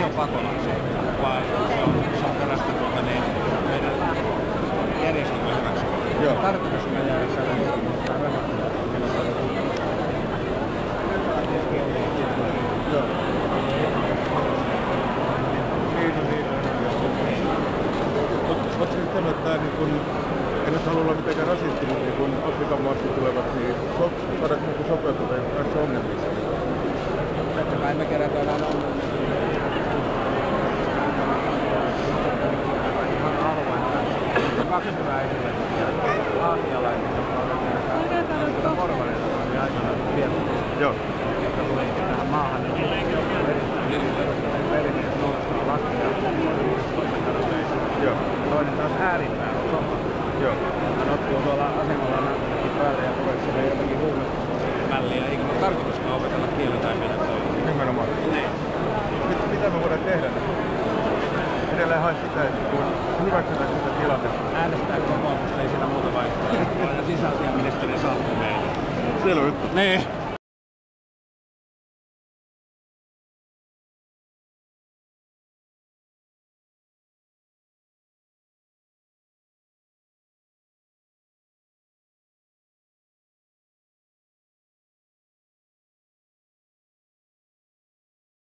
on pakolaisia, vaan se on perästä meidän järjestelmä hyväksyä. Joo. Tarkoitus on jäädä sellainen. Joo. Oletko nyt sanonut, että tämä niin kun, en nyt halua olla mitenkään rasisti, mutta niin kun Afrikan maasta tulevat, niin sadat niin sopeutua näissä ongelmissa? Totta kai me kerätään aina ihan alueelta. Kaksi hyvää esimerkkiä. Aasialainen, joka on porvareita, oli aikanaan tietysti. Joo. Joka tuli tähän maahan, niin verimies nostaa lakia. Joo. Toinen taas ääripää on sopa. Joo. Hän ottuu tuolla asemalla näyttäkin päälle ja tulee sille jotakin huumemälliä. Eikä ole tarkoituskaan opetella kielitaimia töihin. Nimenomaan. Niin. Mitä me voidaan tehdä? Edelleen hae sitä, että kun hyväksytään sitä tilannetta. Äänestää kokoomusta, ei siinä muuta vaihtoehtoa. Ja sisäasiaministeri saapuu meille. Selvä juttu. Niin.